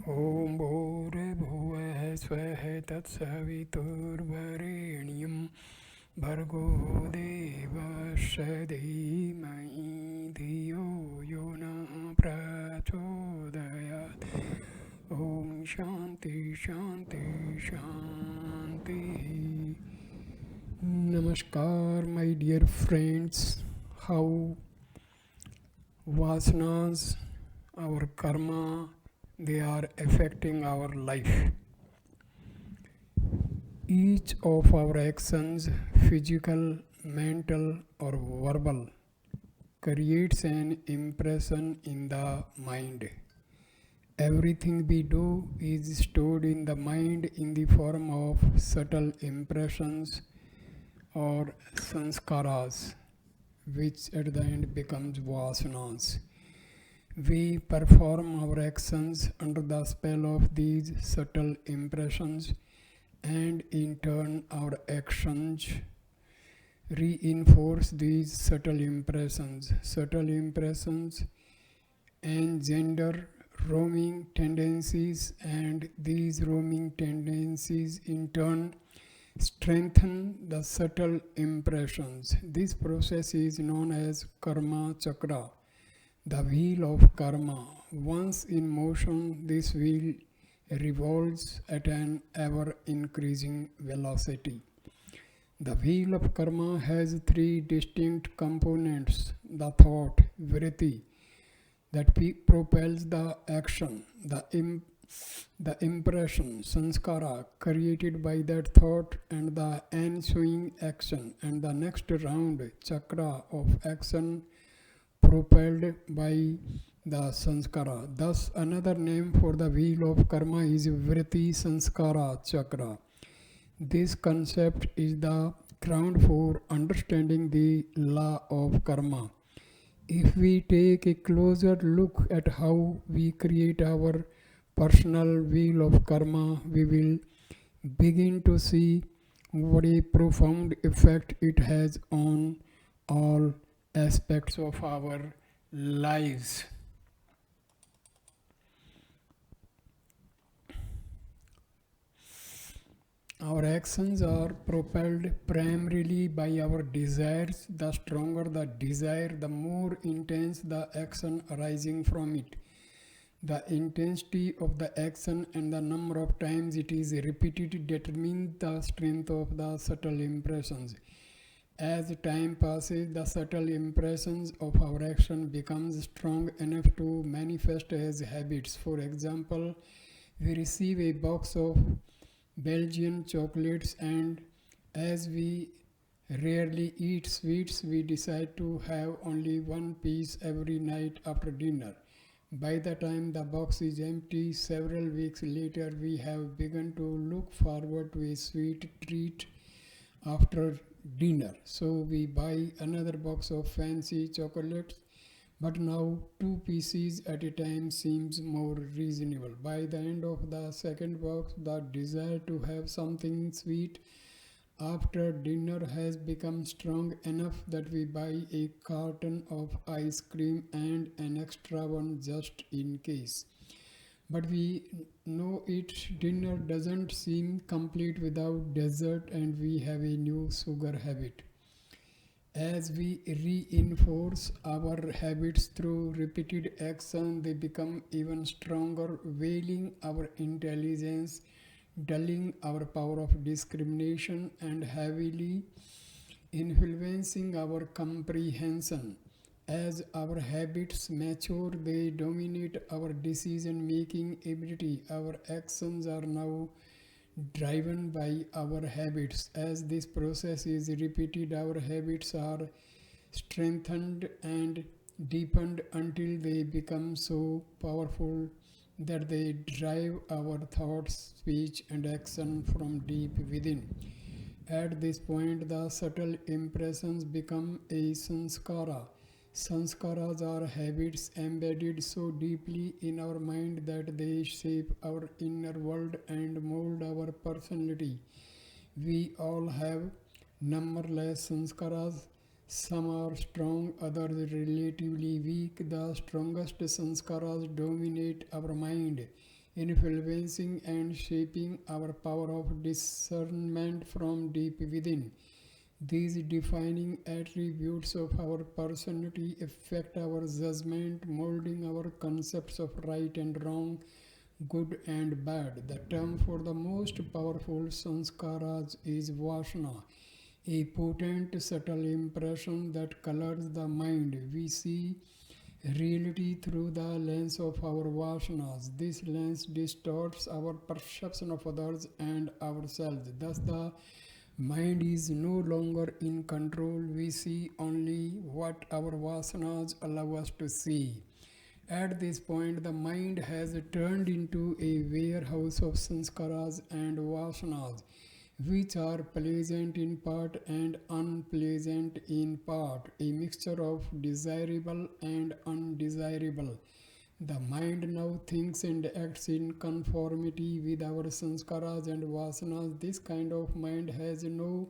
ॐ भूर्भुवः स्वः तत्सवितुर्वरेण्यं भर्गो देवस्य धीमहि धियो यो नः प्रचोदयात्। ॐ शान्ति शान्ति शान्तिः. Namaskar, my dear friends. How vasanas, our karma, they are affecting our life. Each of our actions, physical, mental, or verbal, creates an impression in the mind. Everything we do is stored in the mind in the form of subtle impressions or saṁskāras, which at the end becomes vasanas. We perform our actions under the spell of these subtle impressions, and in turn our actions reinforce these subtle impressions. Subtle impressions engender roaming tendencies, and these roaming tendencies in turn strengthen the subtle impressions. This process is known as karma chakra, the wheel of karma. Once in motion, this wheel revolves at an ever-increasing velocity. The wheel of karma has three distinct components: the thought, vritti, that propels the action, the impression, saṁskāra, created by that thought and the ensuing action, and the next round, chakra, of action propelled by the saṁskāra. Thus, another name for the wheel of karma is vritti saṁskāra chakra. This concept is the ground for understanding the law of karma. If we take a closer look at how we create our personal wheel of karma, we will begin to see what a profound effect it has on all aspects of our lives. Our actions are propelled primarily by our desires. The stronger the desire, the more intense the action arising from it. The intensity of the action and the number of times it is repeated determine the strength of the subtle impressions. As time passes, the subtle impressions of our action becomes strong enough to manifest as habits. For example, we receive a box of Belgian chocolates, and as we rarely eat sweets, we decide to have only one piece every night after dinner. By the time the box is empty, several weeks later, we have begun to look forward to a sweet treat after dinner. So we buy another box of fancy chocolates, but now 2 pieces at a time seems more reasonable. By the end of the second box, the desire to have something sweet after dinner has become strong enough that we buy a carton of ice cream and an extra one just in case. But we know dinner doesn't seem complete without dessert, and we have a new sugar habit. As we reinforce our habits through repeated action, they become even stronger, veiling our intelligence, dulling our power of discrimination, and heavily influencing our comprehension. As our habits mature, they dominate our decision-making ability. Our actions are now driven by our habits. As this process is repeated, our habits are strengthened and deepened until they become so powerful that they drive our thoughts, speech, and action from deep within. At this point, the subtle impressions become a saṁskāra. Saṁskāras are habits embedded so deeply in our mind that they shape our inner world and mold our personality. We all have numberless saṁskāras. Some are strong, others relatively weak. The strongest saṁskāras dominate our mind, influencing and shaping our power of discernment from deep within. These defining attributes of our personality affect our judgment, molding our concepts of right and wrong, good and bad. The term for the most powerful saṁskāras is vāsana, a potent, subtle impression that colors the mind. We see reality through the lens of our vāsanas. This lens distorts our perception of others and ourselves. Thus, the mind is no longer in control. We see only what our vāsanas allow us to see. At this point, the mind has turned into a warehouse of saṁskāras and vāsanas, which are pleasant in part and unpleasant in part, a mixture of desirable and undesirable. The mind now thinks and acts in conformity with our saṁskāras and vāsanas. This kind of mind has no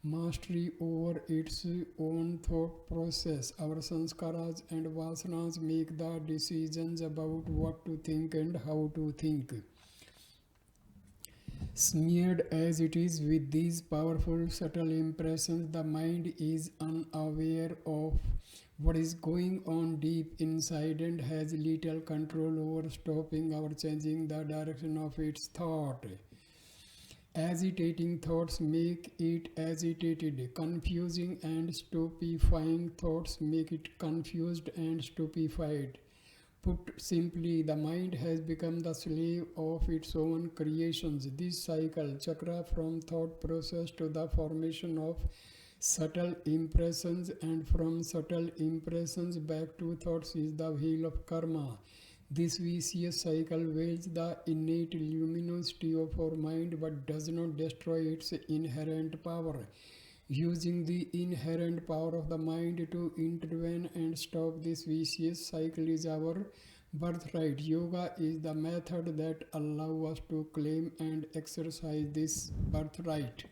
mastery over its own thought process. Our saṁskāras and vāsanas make the decisions about what to think and how to think. Smeared as it is with these powerful, subtle impressions, the mind is unaware of what is going on deep inside and has little control over stopping or changing the direction of its thought. Agitating thoughts make it agitated. Confusing and stupefying thoughts make it confused and stupefied. Put simply, the mind has become the slave of its own creations. This cycle, chakra, from thought process to the formation of subtle impressions and from subtle impressions back to thoughts is the wheel of karma. This vicious cycle wields the innate luminosity of our mind but does not destroy its inherent power. Using the inherent power of the mind to intervene and stop this vicious cycle is our birthright. Yoga is the method that allows us to claim and exercise this birthright.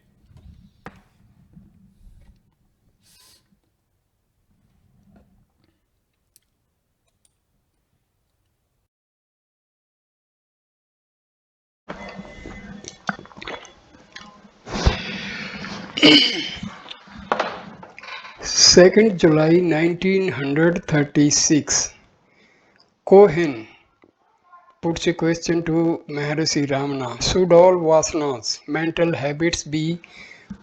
Second July 1936. Cohen puts a question to Maharishi Ramana. Should all vasanas, mental habits, be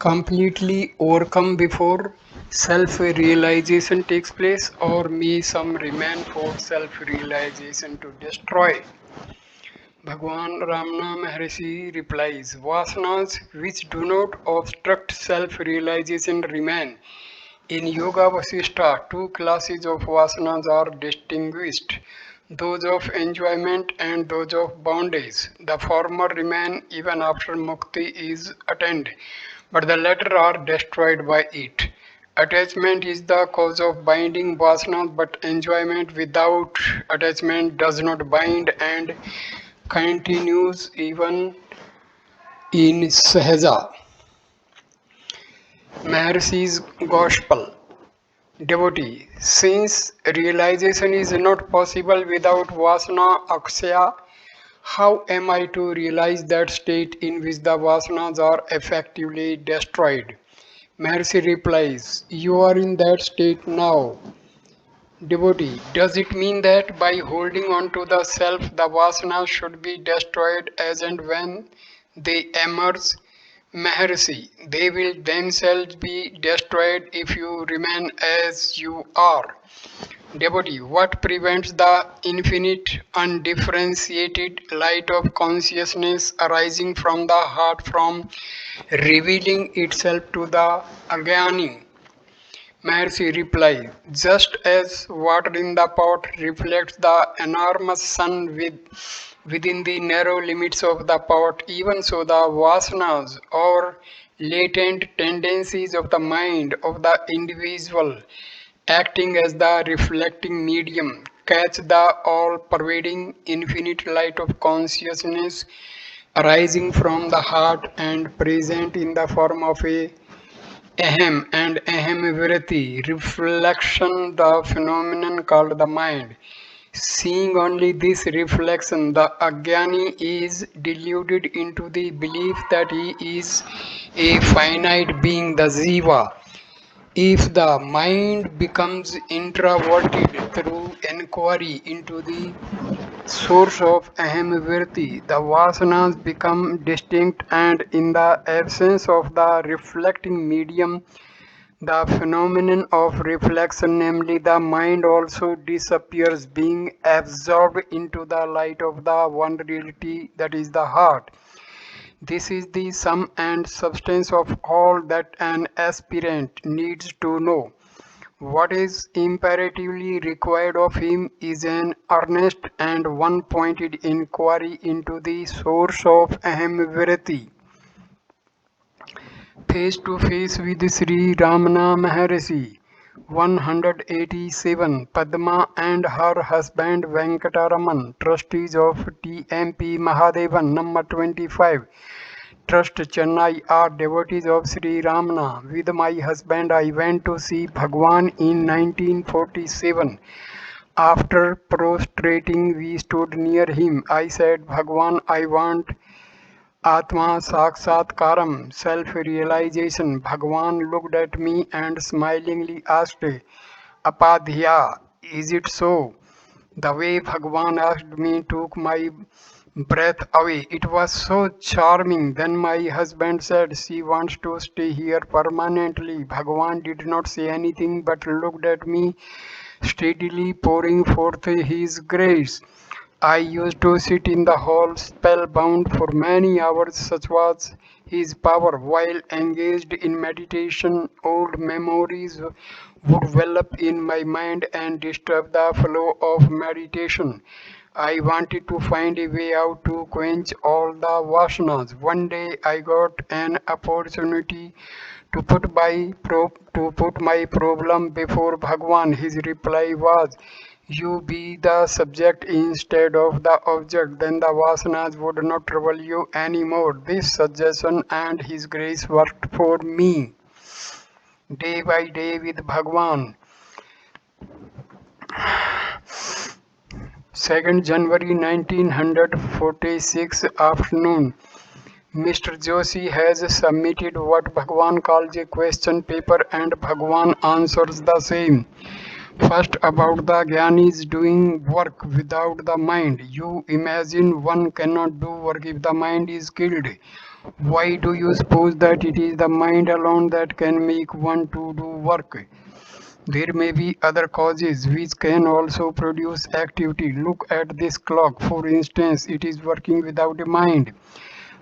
completely overcome before self-realization takes place, or may some remain for self-realization to destroy? Bhagwan Ramana Maharishi replies, Vasanas which do not obstruct self-realization remain. In Yoga Vasishtha, two classes of vasanas are distinguished, those of enjoyment and those of bondage. The former remain even after mukti is attained, but the latter are destroyed by it. Attachment is the cause of binding vasanas, but enjoyment without attachment does not bind and continues even in Sahaja. Maharishi's Gospel. Devotee, since realization is not possible without vasana akshaya, how am I to realize that state in which the vasanas are effectively destroyed? Maharishi replies, you are in that state now. Devotee, does it mean that by holding on to the self, the vasanas should be destroyed as and when they emerge? Maharishi, they will themselves be destroyed if you remain as you are. Devotee, what prevents the infinite, undifferentiated light of consciousness arising from the heart from revealing itself to the Agyani? Maharishi replied, just as water in the pot reflects the enormous sun within the narrow limits of the pot, even so the vasanas or latent tendencies of the mind of the individual, acting as the reflecting medium, catch the all-pervading infinite light of consciousness arising from the heart and present in the form of a Ahem and Ahem Virati, reflection, the phenomenon called the mind. Seeing only this reflection, the Ajnani is deluded into the belief that he is a finite being, the Jiva. If the mind becomes introverted through inquiry into the source of aham-vritti, the vasanas become distinct, and in the absence of the reflecting medium, the phenomenon of reflection, namely the mind, also disappears, being absorbed into the light of the one reality, that is the heart. This is the sum and substance of all that an aspirant needs to know. What is imperatively required of him is an earnest and one-pointed inquiry into the source of aham-vritti. Face to face with Sri Ramana Maharshi. 187. Padma and her husband Venkataraman, trustees of TMP Mahadevan, number 25. Trust Chennai, are devotees of Sri Ramana. With my husband, I went to see Bhagwan in 1947. After prostrating, we stood near him. I said, Bhagwan, I want Atma saṁskāram, self-realization. Bhagwan looked at me and smilingly asked, Apadhya, is it so? The way Bhagwan asked me took my breath away. It was so charming. Then my husband said, she wants to stay here permanently. Bhagwan did not say anything but looked at me steadily, pouring forth his grace. I used to sit in the hall spellbound for many hours, such was his power. While engaged in meditation, old memories would well up in my mind and disturb the flow of meditation. I wanted to find a way out to quench all the vasanas. One day I got an opportunity to put my problem before Bhagwan. His reply was, you be the subject instead of the object, then the vasanas would not trouble you anymore. This suggestion and his grace worked for me. Day by day with Bhagwan. 2nd January 1946 afternoon. Mr. Joshi has submitted what Bhagwan calls a question paper and Bhagwan answers the same. First, about the Jnanis doing work without the mind. You imagine one cannot do work if the mind is killed. Why do you suppose that it is the mind alone that can make one to do work? There may be other causes which can also produce activity. Look at this clock, for instance, it is working without a mind.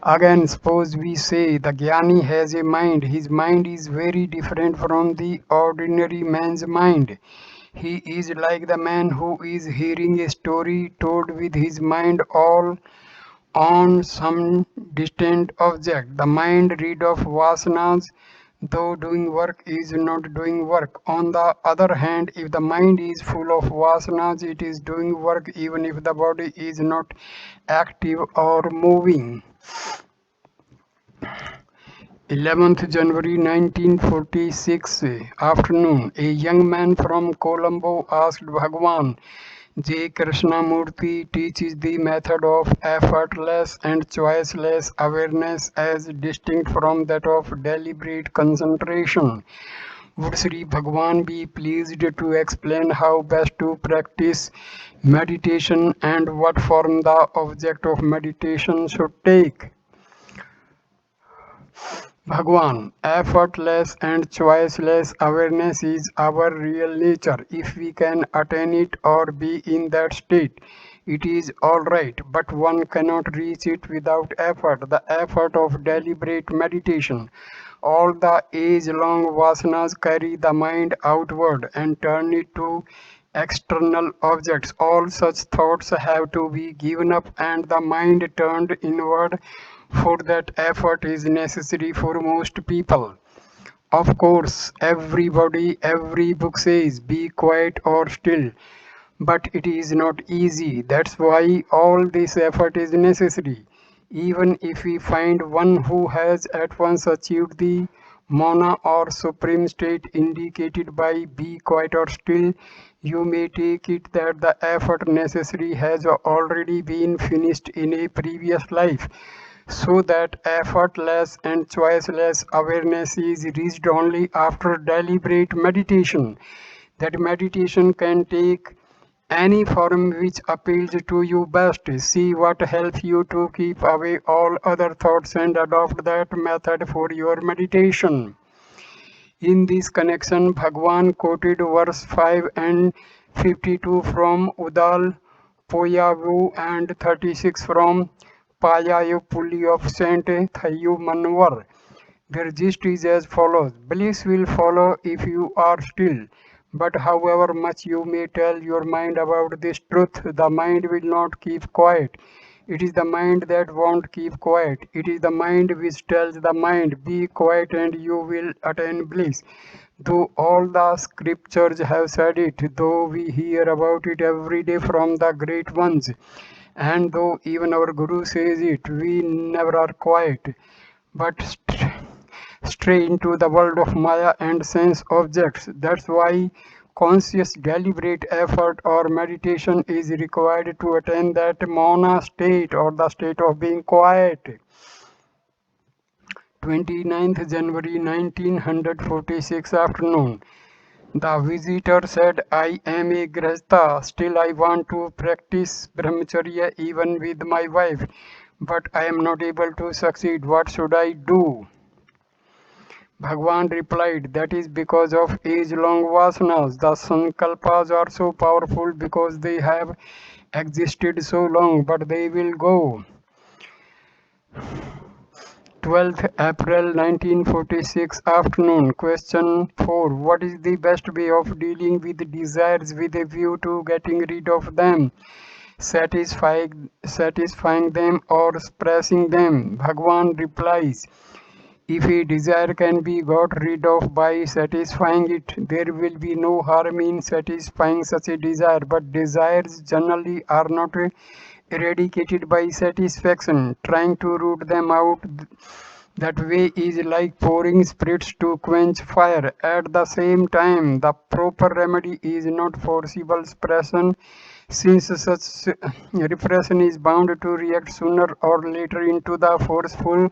Again, suppose we say the Jnani has a mind. His mind is very different from the ordinary man's mind. He is like the man who is hearing a story told with his mind all on some distant object. The mind rid of vasanas, though doing work, is not doing work. On the other hand, if the mind is full of vasanas, it is doing work even if the body is not active or moving. 11th January 1946 afternoon, a young man from Colombo asked Bhagwan, J. Krishnamurti teaches the method of effortless and choiceless awareness as distinct from that of deliberate concentration. Would Sri Bhagwan be pleased to explain how best to practice meditation and what form the object of meditation should take? Bhagwan, effortless and choiceless awareness is our real nature. If we can attain it or be in that state, it is all right, but one cannot reach it without effort, the effort of deliberate meditation. All the age-long vasanas carry the mind outward and turn it to external objects. All such thoughts have to be given up and the mind turned inward, for that effort is necessary for most people. Of course, every book says be quiet or still, but it is not easy. That's why all this effort is necessary. Even if we find one who has at once achieved the mona or supreme state indicated by be quiet or still, You may take it that the effort necessary has already been finished in a previous life, so that effortless and choiceless awareness is reached only after deliberate meditation. That meditation can take any form which appeals to you best. See what helps you to keep away all other thoughts and adopt that method for your meditation. In this connection, Bhagwan quoted verse 5 and 52 from Udal Poyavu and 36 from Payayapuli of Saint Thayu Manwar. Their gist is as follows: bliss will follow if you are still. But however much you may tell your mind about this truth, the mind will not keep quiet. It is the mind that won't keep quiet. It is the mind which tells the mind, be quiet and you will attain bliss. Though all the scriptures have said it, though we hear about it every day from the great ones, and though even our Guru says it, we never are quiet, but stray into the world of Maya and sense objects. That's why conscious deliberate effort or meditation is required to attain that mauna state or the state of being quiet. 29th January 1946 afternoon. The visitor said, I am a grahasta, still I want to practice brahmacharya even with my wife, but I am not able to succeed. What should I do? Bhagwan replied, that is because of age-long vasanas. The sankalpas are so powerful because they have existed so long, but they will go. 12th April 1946 afternoon. Question 4. What is the best way of dealing with desires with a view to getting rid of them? Satisfying them or suppressing them? Bhagwan replies, if a desire can be got rid of by satisfying it, there will be no harm in satisfying such a desire. But desires generally are not eradicated by satisfaction. Trying to root them out that way is like pouring spirits to quench fire. At the same time, the proper remedy is not forcible suppression, since such repression is bound to react sooner or later into the forceful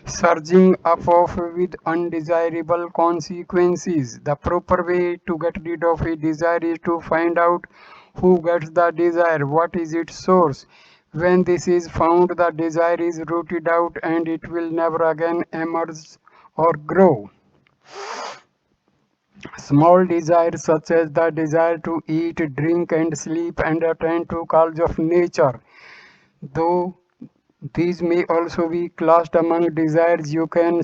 surging up of with undesirable consequences. The proper way to get rid of a desire is to find out who gets the desire, what is its source. When this is found, the desire is rooted out and it will never again emerge or grow. Small desires such as the desire to eat, drink and sleep and attend to calls of nature, though these may also be classed among desires you can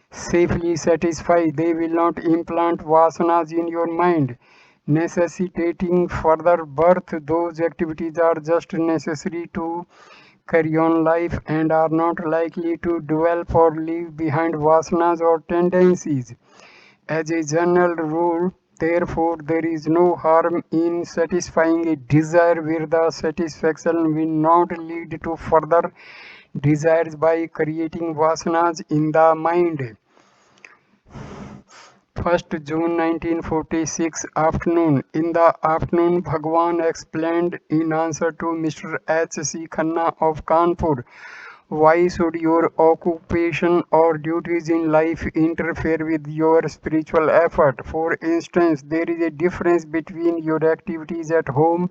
safely satisfy, they will not implant vasanas in your mind, necessitating further birth. Those activities are just necessary to carry on life and are not likely to develop or leave behind vasanas or tendencies. As a general rule, therefore, there is no harm in satisfying a desire where the satisfaction will not lead to further desires by creating vasanas in the mind. 1st June 1946 afternoon. In the afternoon, Bhagwan explained in answer to Mr. H.C. Khanna of Kanpur, why should your occupation or duties in life interfere with your spiritual effort? For instance, there is a difference between your activities at home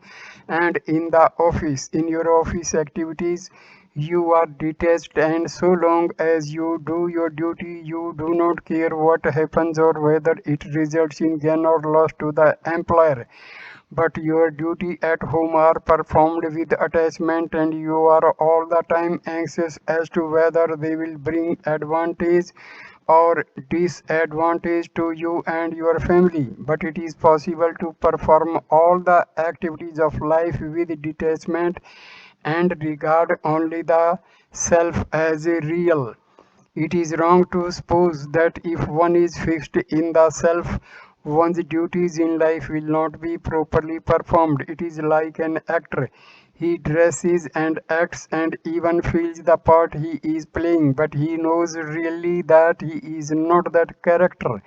and in the office. In your office activities, you are detached, and so long as you do your duty, you do not care what happens or whether it results in gain or loss to the employer. But your duty at home are performed with attachment, and you are all the time anxious as to whether they will bring advantage or disadvantage to you and your family. But it is possible to perform all the activities of life with detachment and regard only the self as a real. It is wrong to suppose that if one is fixed in the self, one's duties in life will not be properly performed. It is like an actor. He dresses and acts and even feels the part he is playing, but he knows really that he is not that character,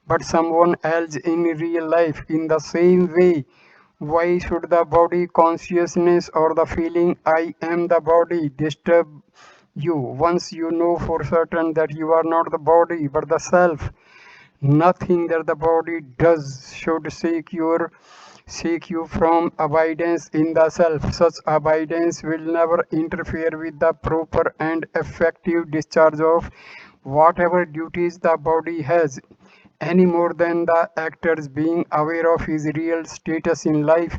but someone else in real life. In the same way, Why should the body consciousness or the feeling I am the body disturb you once you know for certain that you are not the body but the self? Nothing that the body does should shake you from abidance in the self. Such abidance will never interfere with the proper and effective discharge of whatever duties the body has, any more than the actor's being aware of his real status in life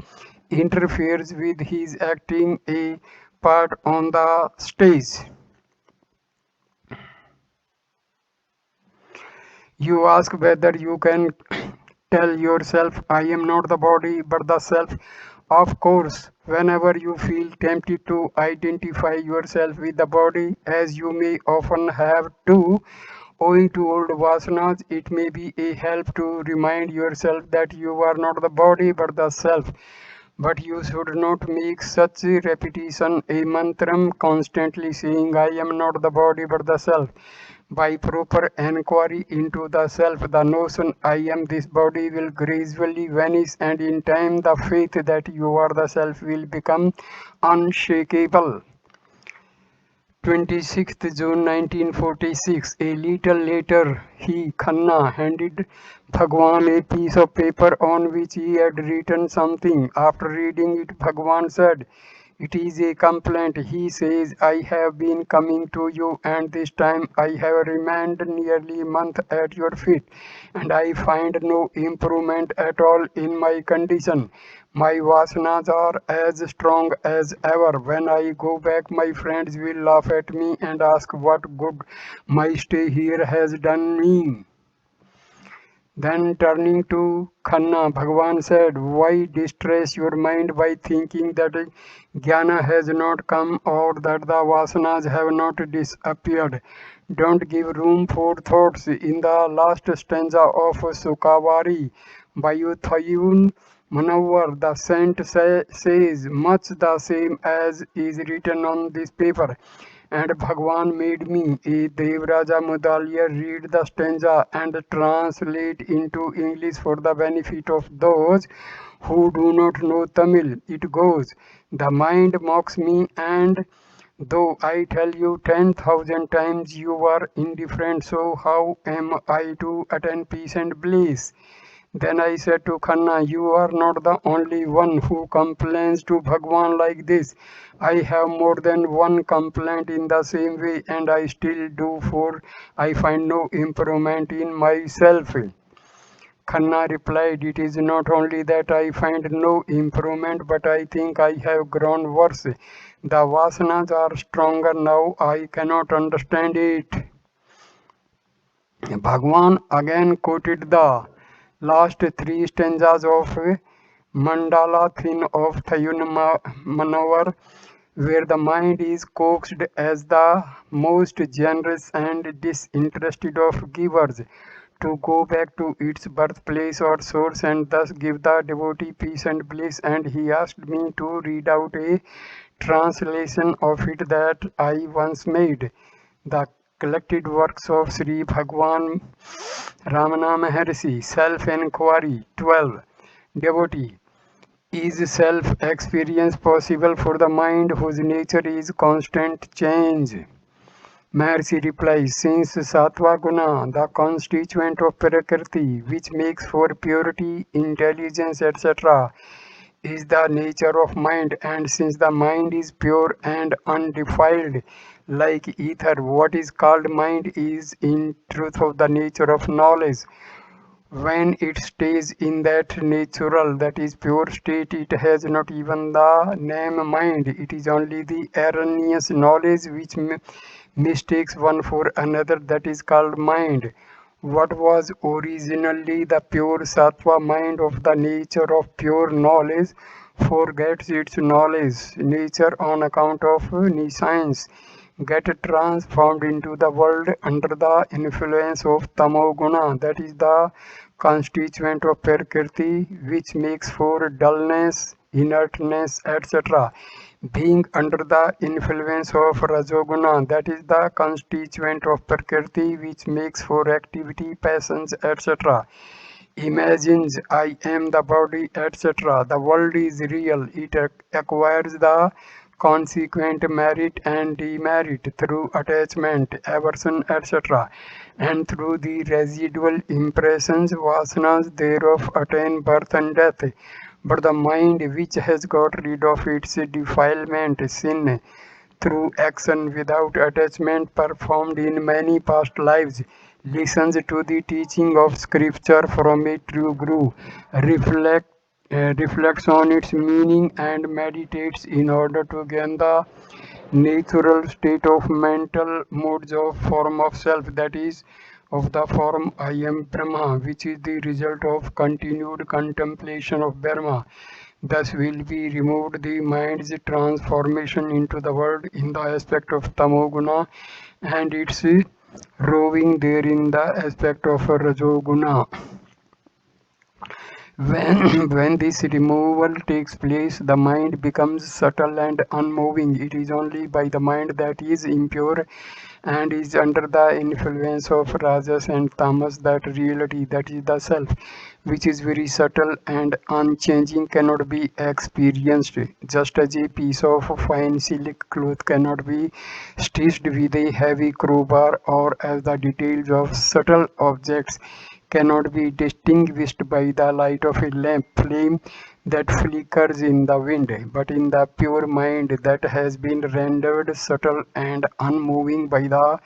interferes with his acting a part on the stage. You ask whether you can tell yourself, I am not the body but the self. Of course, whenever you feel tempted to identify yourself with the body, as you may often have to, owing to old vasanas, it may be a help to remind yourself that you are not the body but the self. But you should not make such repetition a mantram, constantly saying, I am not the body but the self. By proper enquiry into the self, the notion I am this body will gradually vanish, and in time the faith that you are the self will become unshakable. 26th June 1946. A little later, Khanna, handed Bhagwan a piece of paper on which he had written something. After reading it, Bhagwan said, it is a complaint. He says, I have been coming to you, and this time I have remained nearly a month at your feet, and I find no improvement at all in my condition. My vasanas are as strong as ever. When I go back, my friends will laugh at me and ask what good my stay here has done me. Then turning to Khanna, Bhagavan said, why distress your mind by thinking that jnana has not come or that the vasanas have not disappeared? Don't give room for thoughts. In the last stanza of Sukavari, Bayuthayun Manovar, the saint says much the same as is written on this paper. And Bhagwan made me, a Devraja Mudaliar, read the stanza and translate into English for the benefit of those who do not know Tamil. It goes, the mind mocks me, and though I tell you 10,000 times you are indifferent, so how am I to attain peace and bliss? Then I said to Khanna, you are not the only one who complains to Bhagwan like this. I have more than one complaint in the same way, and I still do, for I find no improvement in myself. Khanna replied, it is not only that I find no improvement, but I think I have grown worse. The vasanas are stronger now, I cannot understand it. Bhagwan again quoted the last three stanzas of Mandala Thin of Thayun Manovar, where the mind is coaxed as the most generous and disinterested of givers to go back to its birthplace or source and thus give the devotee peace and bliss, and he asked me to read out a translation of it that I once made. The collected works of Sri Bhagwan Ramana Maharshi, Self-Enquiry 12. Devotee. Is self-experience possible for the mind whose nature is constant change? Maharshi replies, since Sattva Guna, the constituent of Prakriti, which makes for purity, intelligence, etc., is the nature of mind, and since the mind is pure and undefiled, like ether, what is called mind is in truth of the nature of knowledge. When it stays in that natural, that is pure state, it has not even the name mind. It is only the erroneous knowledge which mistakes one for another, that is called mind. What was originally the pure sattva mind of the nature of pure knowledge forgets its knowledge nature on account of nescience, get transformed into the world under the influence of tamoguna, that is the constituent of prakriti, which makes for dullness, inertness, etc. Being under the influence of rajoguna, that is the constituent of prakriti, which makes for activity, passions, etc. imagines I am the body, etc. The world is real. It acquires the consequent merit and demerit through attachment, aversion, etc. And through the residual impressions, vasanas thereof attain birth and death. But the mind which has got rid of its defilement, sin, through action without attachment performed in many past lives, listens to the teaching of scripture from a true guru, reflects on its meaning and meditates in order to gain the natural state of mental modes of form of self, that is of the form I am Brahma, which is the result of continued contemplation of Brahma. Thus will be removed the mind's transformation into the world in the aspect of tamoguna and its roving there in the aspect of rajoguna. When this removal takes place, the mind becomes subtle and unmoving. It is only by the mind that is impure and is under the influence of rajas and tamas that reality, that is the self, which is very subtle and unchanging, cannot be experienced. Just as a piece of fine silk cloth cannot be stitched with a heavy crowbar, or as the details of subtle objects cannot be distinguished by the light of a lamp flame that flickers in the wind, but in the pure mind that has been rendered subtle and unmoving by the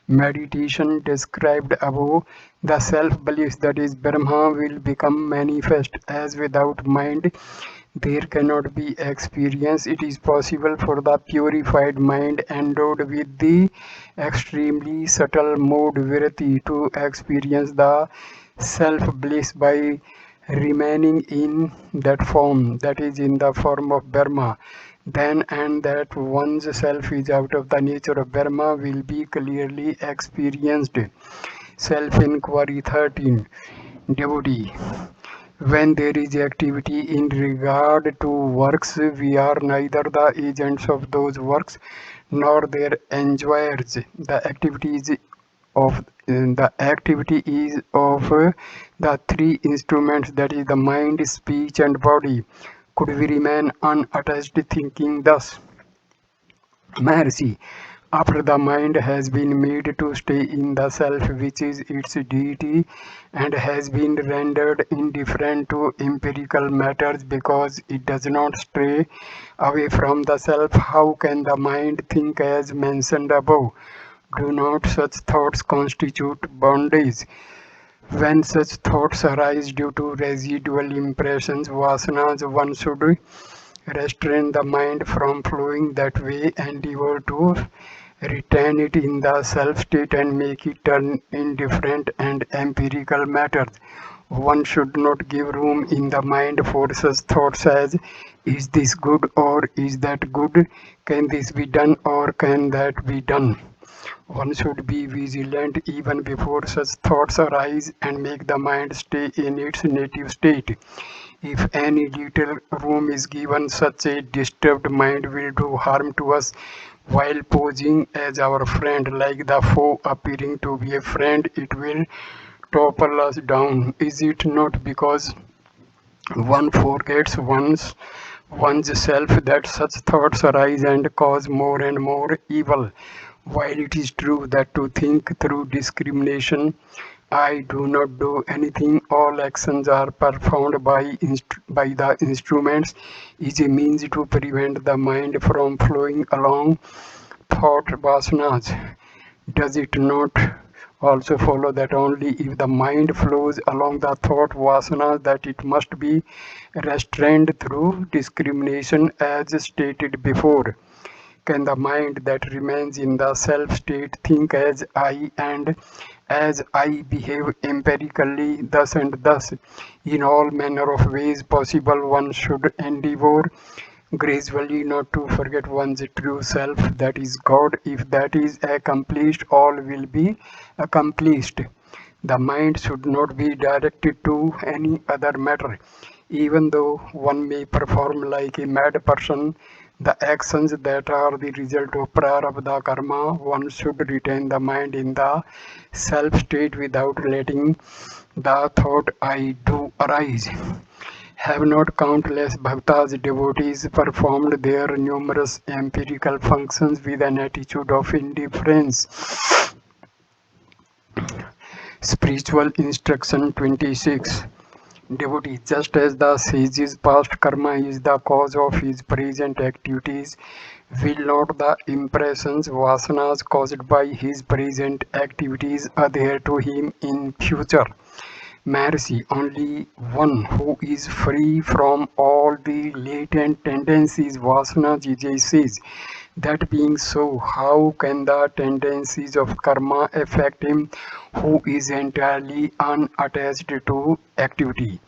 meditation described above, the self-belief that is Brahma will become manifest, as without mind there cannot be experience. It is possible for the purified mind endowed with the extremely subtle mode virati to experience the self-bliss by remaining in that form, that is in the form of Brahma. Then and that one's self is out of the nature of Brahma will be clearly experienced. Self-inquiry 13. Devotee. When there is activity in regard to works, we are neither the agents of those works nor their enjoyers. The activity is of the three instruments, that is the mind, speech, and body. Could we remain unattached thinking thus? Mercy. After the mind has been made to stay in the self, which is its deity, and has been rendered indifferent to empirical matters because it does not stray away from the self, how can the mind think as mentioned above? Do not such thoughts constitute bondage? When such thoughts arise due to residual impressions, vasanas, one should restrain the mind from flowing that way, endeavor to retain it in the self state and make it turn indifferent and empirical matters. One should not give room in the mind for such thoughts as is this good or is that good, can this be done or can that be done. One should be vigilant even before such thoughts arise and make the mind stay in its native state. If any little room is given, such a disturbed mind will do harm to us while posing as our friend, like the foe appearing to be a friend. It will topple us down. Is it not because one forgets one's self that such thoughts arise and cause more and more evil? While it is true that to think through discrimination, I do not do anything, all actions are performed by the instruments, is a means to prevent the mind from flowing along thought vasanas. Does it not also follow that only if the mind flows along the thought vasanas that it must be restrained through discrimination as stated before? Can the mind that remains in the self state think as I and as I behave empirically thus and thus? In all manner of ways possible, one should endeavor gradually not to forget one's true self, that is God. If that is accomplished, all will be accomplished. The mind should not be directed to any other matter. Even though one may perform like a mad person the actions that are the result of prarabdha karma, one should retain the mind in the self state without letting the thought I do arise. Have not countless bhaktas, devotees, performed their numerous empirical functions with an attitude of indifference? Spiritual Instruction 26. Devotee, just as the sage's past karma is the cause of his present activities, will not the impressions, vasanas caused by his present activities adhere to him in future? Mercy, only one who is free from all the latent tendencies, vasanas, says. That being so, how can the tendencies of karma affect him who is entirely unattached to activity?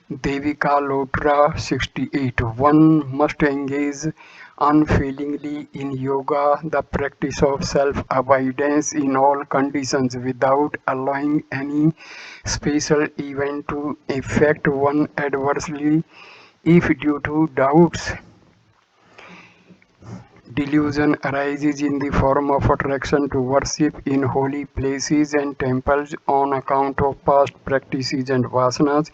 Devika Lotra 68. One must engage unfailingly in yoga, the practice of self-avoidance in all conditions without allowing any special event to affect one adversely if due to doubts. Delusion arises in the form of attraction to worship in holy places and temples on account of past practices and vasanas.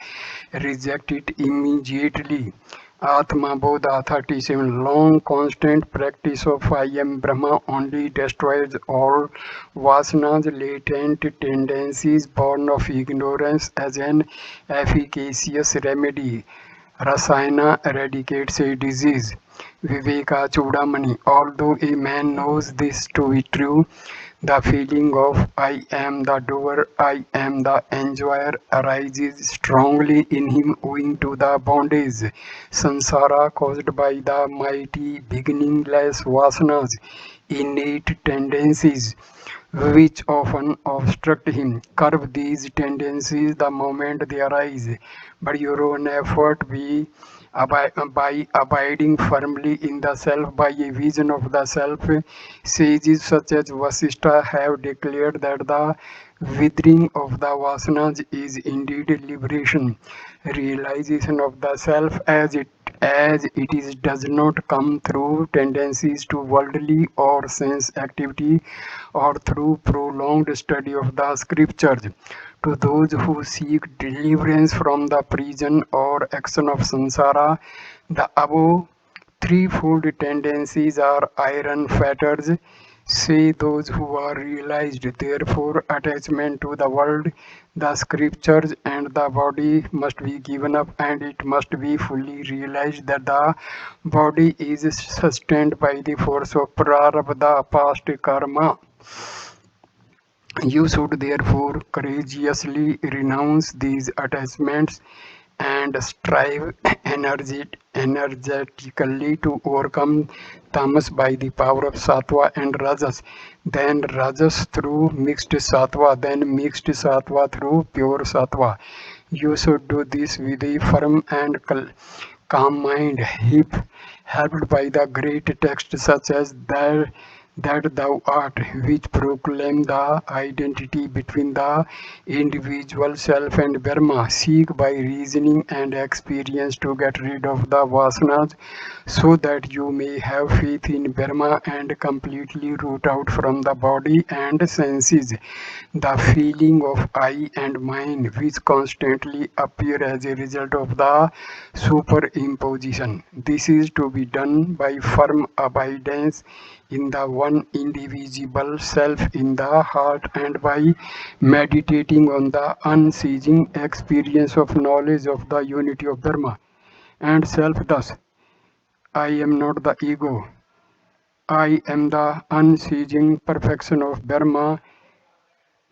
Reject it immediately. Atma Bodha 37. Long constant practice of I am Brahma only destroys all vasanas, latent tendencies born of ignorance, as an efficacious remedy. Rasayana eradicates a disease. Viveka Chudamani. Although a man knows this to be true, the feeling of I am the doer, I am the enjoyer arises strongly in him owing to the bondage, saṁskāra caused by the mighty beginningless vasanas, innate tendencies, which often obstruct him. Curb these tendencies the moment they arise, but your own effort by abiding firmly in the self by a vision of the self. Sages such as Vasishtha have declared that the withering of the vasanas is indeed liberation. Realization of the self as it is does not come through tendencies to worldly or sense activity or through prolonged study of the scriptures. To those who seek deliverance from the prison or action of samsara, the above threefold tendencies are iron fetters, say those who are realized. Therefore, attachment to the world, the scriptures, and the body must be given up, and it must be fully realized that the body is sustained by the force of prarabdha, past karma. You should therefore courageously renounce these attachments and strive energetically to overcome tamas by the power of sattva and rajas, then rajas through mixed sattva, then mixed sattva through pure sattva. You should do this with a firm and calm mind, helped by the great texts such as that thou art, which proclaim the identity between the individual self and Brahma. Seek by reasoning and experience to get rid of the vasanas, so that you may have faith in Brahma and completely root out from the body and senses the feeling of I and mine, which constantly appear as a result of the superimposition. This is to be done by firm abidance in the one indivisible self in the heart, and by meditating on the unceasing experience of knowledge of the unity of Dharma and self. Thus, I am not the ego. I am the unceasing perfection of Dharma,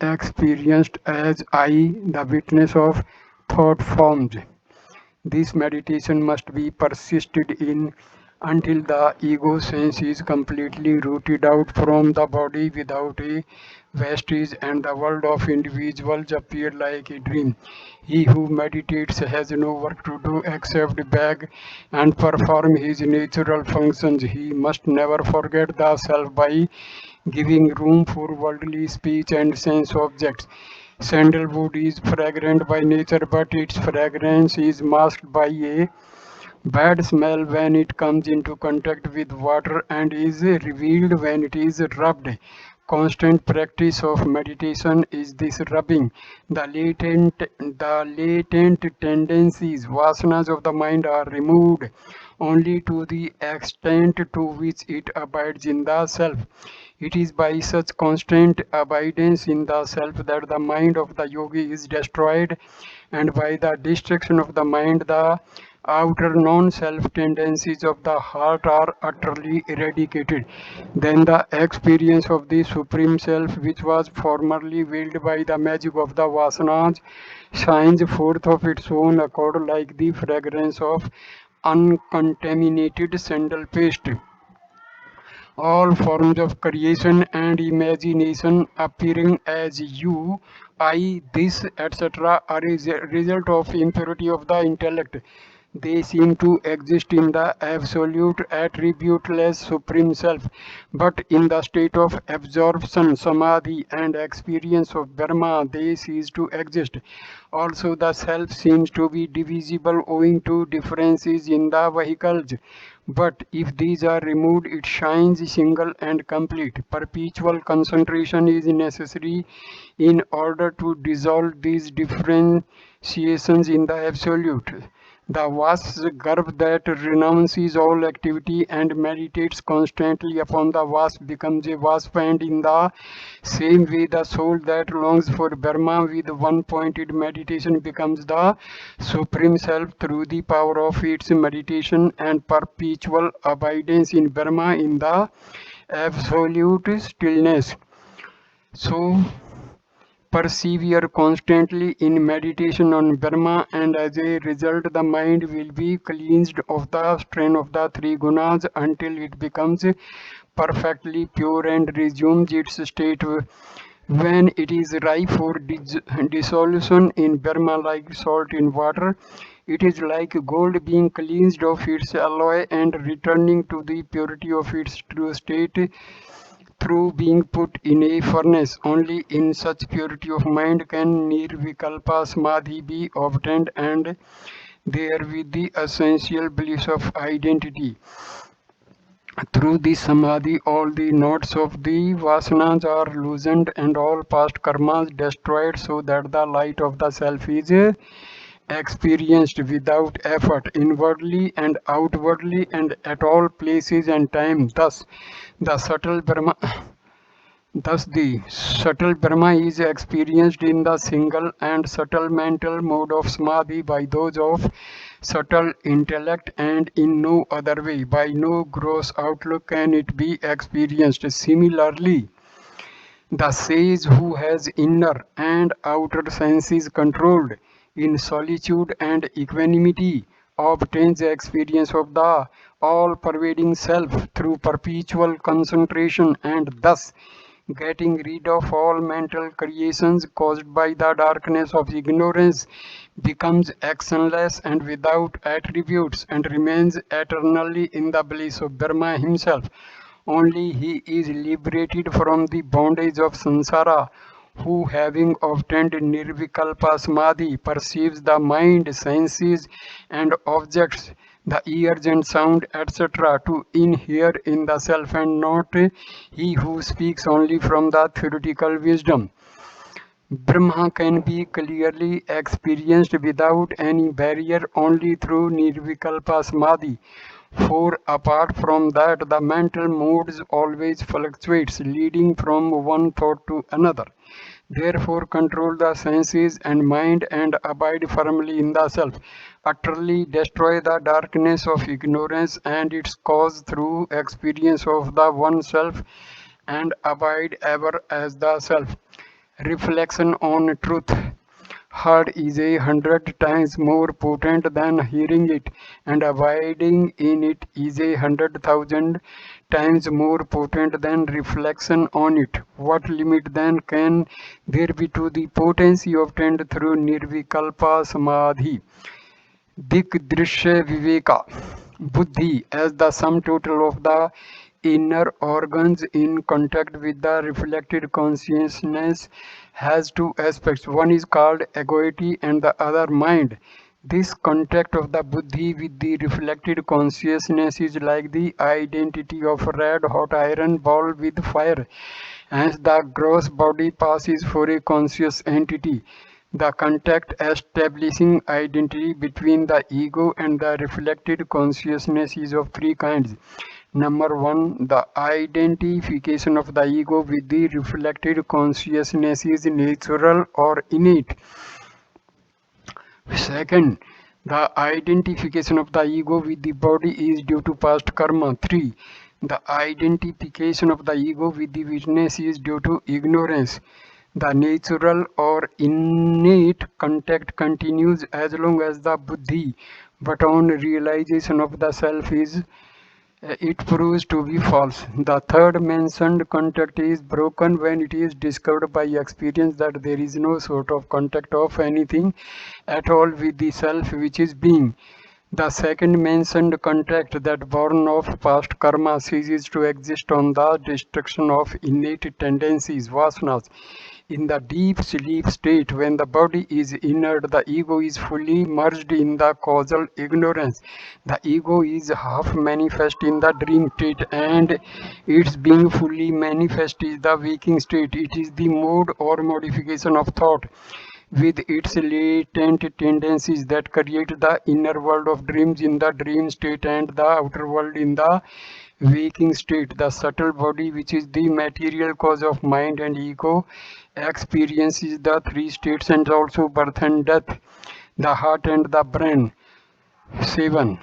experienced as I, the witness of thought forms. This meditation must be persisted in until the ego sense is completely rooted out from the body without a vestige, and the world of individuals appear like a dream. He who meditates has no work to do except beg and perform his natural functions. He must never forget the self by giving room for worldly speech and sense objects. Sandalwood is fragrant by nature, but its fragrance is masked by a bad smell when it comes into contact with water, and is revealed when it is rubbed. constant practice of meditation is this rubbing. The latent tendencies, vasanas of the mind are removed only to the extent to which it abides in the self. It is by such constant abidance in the self that the mind of the yogi is destroyed, and by the destruction of the mind, the outer non-self tendencies of the heart are utterly eradicated. Then the experience of the Supreme Self, which was formerly veiled by the magic of the Vasanas, shines forth of its own accord like the fragrance of uncontaminated sandal paste. All forms of creation and imagination appearing as you, I, this, etc., are a result of impurity of the intellect. They seem to exist in the absolute, attributeless Supreme Self, but in the state of absorption, samadhi, and experience of Brahma, they cease to exist. Also, the Self seems to be divisible owing to differences in the vehicles. But if these are removed, it shines single and complete. Perpetual concentration is necessary in order to dissolve these differentiations in the absolute. The vast garb that renounces all activity and meditates constantly upon the vast becomes a vasp, and in the same way the soul that longs for Brahma with one-pointed meditation becomes the Supreme Self through the power of its meditation and perpetual abidance in Brahma in the absolute stillness. So, persevere constantly in meditation on Brahma, and as a result, the mind will be cleansed of the strain of the three gunas until it becomes perfectly pure and resumes its state when it is ripe for dissolution in Brahma like salt in water. It is like gold being cleansed of its alloy and returning to the purity of its true state through being put in a furnace. Only in such purity of mind can nirvikalpa samadhi be obtained, and therewith the essential bliss of identity. Through this samadhi, all the knots of the vasanas are loosened and all past karmas destroyed, so that the light of the self is experienced without effort, inwardly and outwardly, and at all places and time. The subtle Brahma Thus, the subtle Brahma is experienced in the single and subtle mental mode of samadhi by those of subtle intellect, and in no other way. By no gross outlook can it be experienced. Similarly, the sage who has inner and outer senses controlled in solitude and equanimity obtains the experience of the all pervading self through perpetual concentration, and thus getting rid of all mental creations caused by the darkness of ignorance, becomes actionless and without attributes, and remains eternally in the bliss of Brahma himself. Only he is liberated from the bondage of saṁskāra, who, having obtained nirvikalpa samadhi, perceives the mind, senses, and objects, the ears and sound, etc., to inhere in the self, and not he who speaks only from the theoretical wisdom. Brahma can be clearly experienced without any barrier only through nirvikalpa samadhi. For apart from that, the mental modes always fluctuates, leading from one thought to another. Therefore, control the senses and mind and abide firmly in the self. Utterly destroy the darkness of ignorance and its cause through experience of the one self, and abide ever as the self. Reflection on truth heard is 100 times more potent than hearing it, and abiding in it is 100,000 times more potent than reflection on it. What limit then can there be to the potency obtained through nirvikalpa samadhi? Dikdrishya viveka, buddhi, as the sum total of the inner organs in contact with the reflected consciousness, has two aspects. One is called egoity and the other mind. This contact of the buddhi with the reflected consciousness is like the identity of red hot iron ball with fire, Hence, the gross body passes for a conscious entity. The contact establishing identity between the ego and the reflected consciousness is of three kinds. Number one, the identification of the ego with the reflected consciousness is natural or innate. Second, the identification of the ego with the body is due to past karma. 3. The identification of the ego with the witness is due to ignorance. The natural or innate contact continues as long as the buddhi, but on realization of the self it proves to be false. The third mentioned contact is broken when it is discovered by experience that there is no sort of contact of anything at all with the self which is being. The second mentioned contact, that born of past karma, ceases to exist on the destruction of innate tendencies, vasanas. In the deep sleep state, when the body is inert, the ego is fully merged in the causal ignorance. The ego is half manifest in the dream state, and its being fully manifest is the waking state. It is the mode or modification of thought with its latent tendencies that create the inner world of dreams in the dream state and the outer world in the waking state. The subtle body, which is the material cause of mind and ego, experiences the three states and also birth and death, the heart and the brain. 7.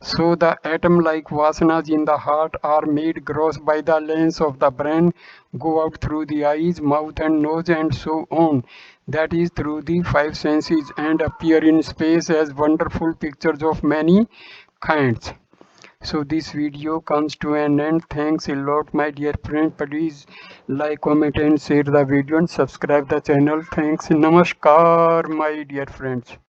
So the atom-like vasanas in the heart are made gross by the lens of the brain, go out through the eyes, mouth and nose and so on. That is through the five senses, and appear in space as wonderful pictures of many kinds. So this video comes to an end. Thanks a lot, my dear friends. Please like, comment and share the video and subscribe the channel. Thanks. Namaskar, my dear friends.